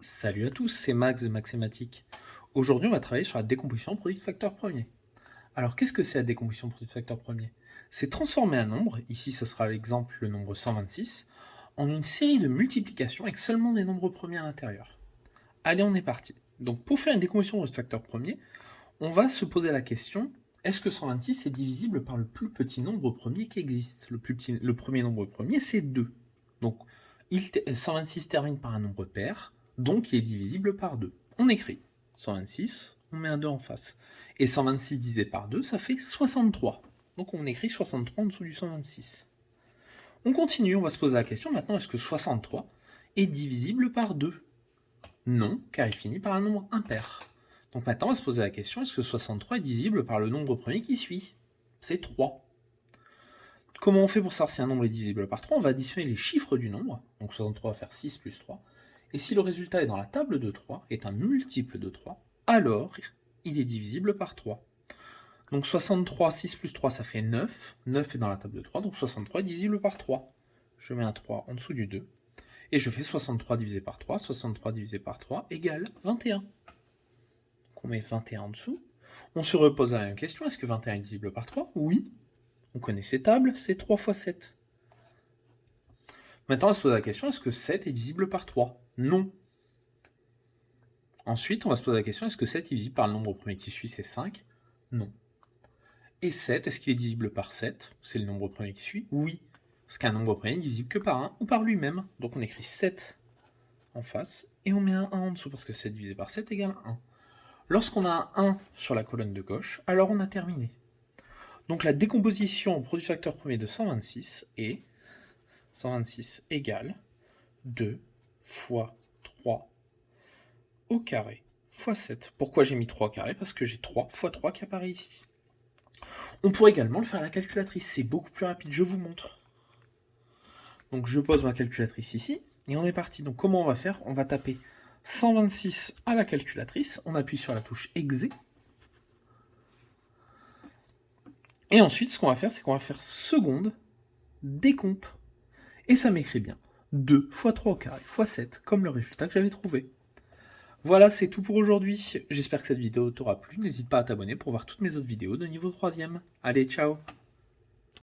Salut à tous, c'est Max de Maxématique. Aujourd'hui, on va travailler sur la décomposition de produit de facteur premier. Alors, qu'est-ce que c'est la décomposition de produit de facteur premier? C'est transformer un nombre, ici ce sera l'exemple le nombre 126, en une série de multiplications avec seulement des nombres premiers à l'intérieur. Allez, on est parti. Donc, pour faire une décomposition de produit de facteur premier, on va se poser la question, est-ce que 126 est divisible par le plus petit nombre premier qui existe? Le premier nombre premier, c'est 2. Donc, 126 termine par un nombre pair, donc il est divisible par 2. On écrit 126, on met un 2 en face. Et 126 divisé par 2, ça fait 63. Donc on écrit 63 en dessous du 126. On continue, on va se poser la question maintenant, est-ce que 63 est divisible par 2? Non, car il finit par un nombre impair. Donc maintenant, on va se poser la question, est-ce que 63 est divisible par le nombre premier qui suit? C'est 3. Comment on fait pour savoir si un nombre est divisible par 3? On va additionner les chiffres du nombre, donc 63 va faire 6 plus 3, et si le résultat est dans la table de 3, est un multiple de 3, alors il est divisible par 3. Donc 63, 6 plus 3, ça fait 9, 9 est dans la table de 3, donc 63 est divisible par 3. Je mets un 3 en dessous du 2, et je fais 63 divisé par 3, 63 divisé par 3 égale 21. Donc on met 21 en dessous. On se repose la même question, est-ce que 21 est divisible par 3? Oui. On connaît ces tables, c'est 3 fois 7. Maintenant, on va se poser la question, est-ce que 7 est divisible par 3? Non. Ensuite, on va se poser la question, est-ce que 7 est divisible par le nombre premier qui suit, c'est 5? Non. Et 7, est-ce qu'il est divisible par 7? C'est le nombre premier qui suit? Oui. Parce qu'un nombre premier n'est divisible que par 1 ou par lui-même. Donc on écrit 7 en face, et on met un 1 en dessous, parce que 7 divisé par 7 égale 1. Lorsqu'on a un 1 sur la colonne de gauche, alors on a terminé. Donc la décomposition au produit facteur premier de 126 est 126 égale 2 fois 3 au carré fois 7. Pourquoi j'ai mis 3 au carré? Parce que j'ai 3 fois 3 qui apparaît ici. On pourrait également le faire à la calculatrice, c'est beaucoup plus rapide, je vous montre. Donc je pose ma calculatrice ici, et on est parti. Donc comment on va faire? On va taper 126 à la calculatrice, on appuie sur la touche Exé, et ensuite ce qu'on va faire, c'est qu'on va faire seconde décomp. Et ça m'écrit bien 2 fois 3 au carré fois 7, comme le résultat que j'avais trouvé. Voilà, c'est tout pour aujourd'hui. J'espère que cette vidéo t'aura plu. N'hésite pas à t'abonner pour voir toutes mes autres vidéos de niveau 3ème. Allez, ciao!